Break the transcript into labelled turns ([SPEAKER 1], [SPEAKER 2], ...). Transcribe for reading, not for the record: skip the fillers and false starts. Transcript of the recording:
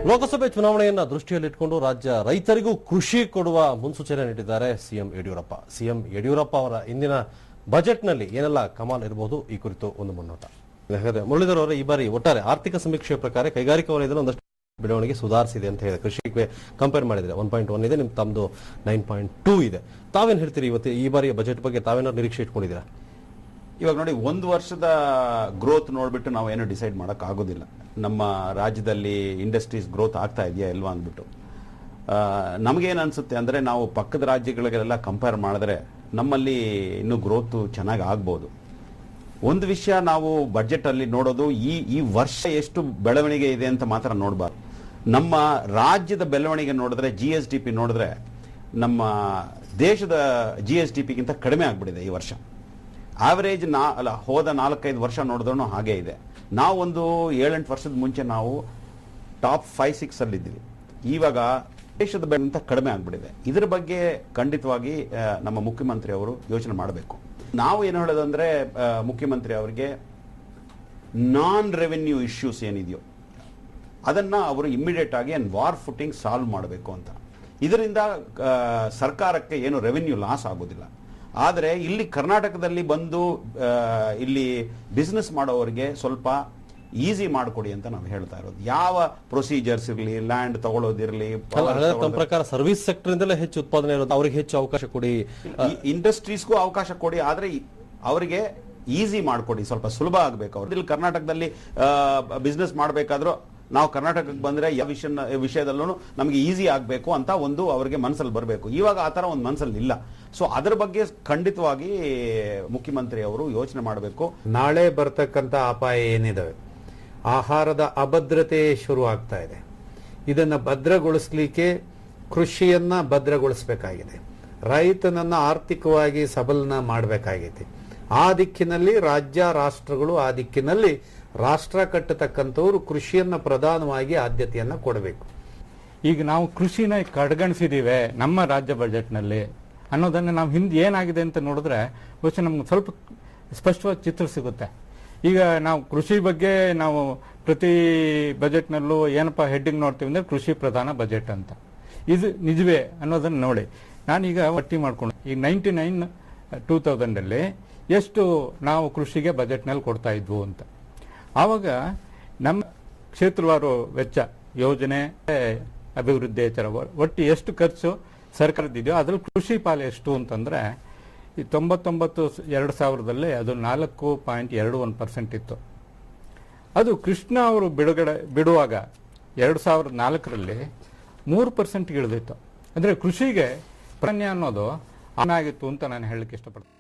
[SPEAKER 1] ಲೋಕಸಭೆ ಚುನಾವಣೆಯನ್ನ ದೃಷ್ಟಿಯಲ್ಲಿಟ್ಟುಕೊಂಡು ರಾಜ್ಯ ರೈತರಿಗೂ ಕೃಷಿ ಕೊಡುವ ಮುನ್ಸೂಚನೆ ನೀಡಿದ್ದಾರೆ ಸಿಎಂ ಯಡಿಯೂರಪ್ಪ. ಸಿಎಂ ಯಡಿಯೂರಪ್ಪ ಅವರ ಇಂದಿನ ಬಜೆಟ್ನಲ್ಲಿ ಏನೆಲ್ಲ ಕಮಾಲ್ ಇರಬಹುದು, ಈ ಕುರಿತು ಒಂದು ಮುನ್ನೋಟ. ಮುರಳೀಧರ್ ಅವರೇ, ಈ ಬಾರಿ ಒಟ್ಟಾರೆ ಆರ್ಥಿಕ ಸಮೀಕ್ಷೆಯ ಪ್ರಕಾರ ಕೈಗಾರಿಕಾ ವಲಯದಲ್ಲಿ ಒಂದಷ್ಟು ಬೆಳವಣಿಗೆ ಸುಧಾರಿಸಿದೆ ಅಂತ ಹೇಳಿದೆ. ಕೃಷಿಗೆ ಕಂಪೇರ್ ಮಾಡಿದ್ರೆ 1.1 ಇದೆ, ನಿಮ್ ತಮ್ಮದು 9.2 ಇದೆ. ತಾವೇನ್ ಹೇಳ್ತೀರಿ ಇವತ್ತು ಈ ಬಾರಿಯ ಬಜೆಟ್ ಬಗ್ಗೆ? ತಾವೇನಾದ್ರು ನಿರೀಕ್ಷೆ ಇಟ್ಕೊಂಡಿದ್ದೀರಾ?
[SPEAKER 2] ಇವಾಗ ನೋಡಿ, ಒಂದು ವರ್ಷದ ಗ್ರೋತ್ ನೋಡ್ಬಿಟ್ಟು ನಾವು ಏನು ಡಿಸೈಡ್ ಮಾಡಕ್ ಆಗೋದಿಲ್ಲ. ನಮ್ಮ ರಾಜ್ಯದಲ್ಲಿ ಇಂಡಸ್ಟ್ರೀಸ್ ಗ್ರೋತ್ ಆಗ್ತಾ ಇದೆಯಾ ಇಲ್ವಾ ಅಂದ್ಬಿಟ್ಟು ನಮಗೇನು ಅನ್ಸುತ್ತೆ ಅಂದ್ರೆ, ನಾವು ಪಕ್ಕದ ರಾಜ್ಯಗಳಿಗೆಲ್ಲ ಕಂಪೇರ್ ಮಾಡಿದ್ರೆ ನಮ್ಮಲ್ಲಿ ಇನ್ನೂ ಗ್ರೋತ್ ಚೆನ್ನಾಗಿ ಆಗ್ಬೋದು. ಒಂದು ವಿಷಯ ನಾವು ಬಜೆಟ್ ಅಲ್ಲಿ ನೋಡೋದು, ಈ ವರ್ಷ ಎಷ್ಟು ಬೆಳವಣಿಗೆ ಇದೆ ಅಂತ ಮಾತ್ರ ನೋಡಬಾರ್ದು. ನಮ್ಮ ರಾಜ್ಯದ ಬೆಳವಣಿಗೆ ನೋಡಿದ್ರೆ, GSDP ನೋಡಿದ್ರೆ ನಮ್ಮ ದೇಶದ GSDP ಗಿಂತ ಕಡಿಮೆ ಆಗ್ಬಿಟ್ಟಿದೆ ಈ ವರ್ಷ. ಆವರೇಜ್ ಹೋದ 4-5 ವರ್ಷ ನೋಡಿದ್ರೂ ಹಾಗೆ ಇದೆ. ನಾವು ಒಂದು 7-8 ವರ್ಷದ ಮುಂಚೆ ನಾವು ಟಾಪ್ 5-6 ಅಲ್ಲಿ ಇದ್ದೀವಿ. ಇವಾಗ ದೇಶದ ಬೆಳೆಗಿಂತ ಕಡಿಮೆ ಆಗ್ಬಿಟ್ಟಿದೆ. ಇದರ ಬಗ್ಗೆ ಖಂಡಿತವಾಗಿ ನಮ್ಮ ಮುಖ್ಯಮಂತ್ರಿ ಅವರು ಯೋಚನೆ ಮಾಡಬೇಕು. ನಾವು ಏನು ಹೇಳೋದಂದ್ರೆ, ಮುಖ್ಯಮಂತ್ರಿ ಅವರಿಗೆ ನಾನ್ ರೆವೆನ್ಯೂ ಇಶ್ಯೂಸ್ ಏನಿದೆಯೋ ಅದನ್ನ ಅವರು ಇಮ್ಮಿಡಿಯೇಟ್ ಆಗಿ ವಾರ್ ಫುಟಿಂಗ್ ಸಾಲ್ವ್ ಮಾಡಬೇಕು ಅಂತ. ಇದರಿಂದ ಸರ್ಕಾರಕ್ಕೆ ಏನು ರೆವೆನ್ಯೂ ಲಾಸ್ ಆಗೋದಿಲ್ಲ. ಆದರೆ ಇಲ್ಲಿ ಕರ್ನಾಟಕದಲ್ಲಿ ಬಂದು ಇಲ್ಲಿ ಬಿಸ್ನೆಸ್ ಮಾಡೋರಿಗೆ ಸ್ವಲ್ಪ ಈಸಿ ಮಾಡಿಕೊಡಿ ಅಂತ ನಾವು ಹೇಳ್ತಾ ಇರೋದು. ಯಾವ ಪ್ರೊಸೀಜರ್ಸ್ ಇರಲಿ, ಲ್ಯಾಂಡ್ ತಗೊಳ್ಳೋದಿರಲಿ,
[SPEAKER 1] ಪ್ರಕಾರ ಸರ್ವಿಸ್ ಸೆಕ್ಟರ್ ಇಂದಲೇ ಹೆಚ್ಚು ಉತ್ಪಾದನೆ ಇರೋದು, ಅವರಿಗೆ ಹೆಚ್ಚು ಅವಕಾಶ ಕೊಡಿ,
[SPEAKER 2] ಇಂಡಸ್ಟ್ರೀಸ್ಗೂ ಅವಕಾಶ ಕೊಡಿ, ಆದ್ರೆ ಅವರಿಗೆ ಈಸಿ ಮಾಡಿಕೊಡಿ, ಸ್ವಲ್ಪ ಸುಲಭ ಆಗಬೇಕು. ಅವ್ರು ಇಲ್ಲಿ ಕರ್ನಾಟಕದಲ್ಲಿ ಬಿಸ್ನೆಸ್ ಮಾಡಬೇಕಾದ್ರೂ ನಾವು ಕರ್ನಾಟಕಕ್ಕೆ ಬಂದ್ರೆ ಯಾವ ವಿಷಯದಲ್ಲೂ ನಮಗೆ ಈಸಿ ಆಗಬೇಕು ಅಂತ ಒಂದು ಅವರಿಗೆ ಮನಸ್ಸಲ್ಲಿ ಬರಬೇಕು. ಇವಾಗ ಆ ತರ ಒಂದು ಮನಸ್ಸಲ್ಲಿ ಇಲ್ಲ. ಸೊ ಅದರ ಬಗ್ಗೆ ಖಂಡಿತವಾಗಿ ಮುಖ್ಯಮಂತ್ರಿ ಅವರು ಯೋಚನೆ ಮಾಡಬೇಕು.
[SPEAKER 3] ನಾಳೆ ಬರ್ತಕ್ಕಂಥ ಅಪಾಯ ಏನಿದಾವೆ, ಆಹಾರದ ಅಭದ್ರತೆ ಶುರು ಆಗ್ತಾ ಇದೆ. ಇದನ್ನ ಭದ್ರಗೊಳಿಸ್ಲಿಕ್ಕೆ ಕೃಷಿಯನ್ನ ಭದ್ರಗೊಳಿಸಬೇಕಾಗಿದೆ, ರೈತನನ್ನ ಆರ್ಥಿಕವಾಗಿ ಸಬಲನ ಮಾಡಬೇಕಾಗಿದೆ. ಆ ದಿಕ್ಕಿನಲ್ಲಿ ರಾಜ್ಯ ರಾಷ್ಟ್ರಗಳು, ಆ ದಿಕ್ಕಿನಲ್ಲಿ ರಾಷ್ಟ್ರ ಕಟ್ಟತಕ್ಕಂಥವ್ರು ಕೃಷಿಯನ್ನ ಪ್ರಧಾನವಾಗಿ ಆದ್ಯತೆಯನ್ನ ಕೊಡಬೇಕು.
[SPEAKER 4] ಈಗ ನಾವು ಕೃಷಿನ ಕಡೆಗಣಿಸಿದೀವಿ ನಮ್ಮ ರಾಜ್ಯ ಬಜೆಟ್ನಲ್ಲಿ ಅನ್ನೋದನ್ನ ನಾವು ಹಿಂದೆ ಏನಾಗಿದೆ ಅಂತ ನೋಡಿದ್ರೆ ಬಹುಶಃ ನಮ್ಗೆ ಸ್ವಲ್ಪ ಸ್ಪಷ್ಟವಾಗಿ ಚಿತ್ರ ಸಿಗುತ್ತೆ. ಈಗ ನಾವು ಕೃಷಿ ಬಗ್ಗೆ ನಾವು ಪ್ರತಿ ಬಜೆಟ್ನಲ್ಲೂ ಏನಪ್ಪ ಹೆಡ್ಡಿಂಗ್ ನೋಡ್ತೀವಿ ಅಂದ್ರೆ ಕೃಷಿ ಪ್ರಧಾನ ಬಜೆಟ್ ಅಂತ. ಇದು ನಿಜವೇ ಅನ್ನೋದನ್ನ ನೋಡಿ ನಾನೀಗ ಒಟ್ಟಿ ಮಾಡ್ಕೊಂಡು, ಈಗ 2000 ಎಷ್ಟು ನಾವು ಕೃಷಿಗೆ ಬಜೆಟ್ನಲ್ಲಿ ಕೊಡ್ತಾ ಇದ್ವು ಅಂತ. ಆವಾಗ ನಮ್ಮ ಕ್ಷೇತ್ರವಾರು ವೆಚ್ಚ, ಯೋಜನೆ, ಅಭಿವೃದ್ಧಿ ವೆಚ್ಚ ಒಟ್ಟು ಎಷ್ಟು ಖರ್ಚು ಸರ್ಕಾರದಿದೆಯೋ ಅದ್ರಲ್ಲಿ ಕೃಷಿ ಪಾಲು ಎಷ್ಟು ಅಂತಂದ್ರೆ, ಈ 2000 ಅದು 4.21% ಇತ್ತು. ಅದು ಕೃಷ್ಣ ಅವರು ಬಿಡುವಾಗ 2004 3% ಇಳಿದಿತ್ತು. ಅಂದ್ರೆ ಕೃಷಿಗೆ ಪ್ರಾಧಾನ್ಯ ಅನ್ನೋದು ಆಗಿತ್ತು ಅಂತ ನಾನು ಹೇಳಲಿಕ್ಕೆ ಇಷ್ಟಪಡ್ತೀನಿ.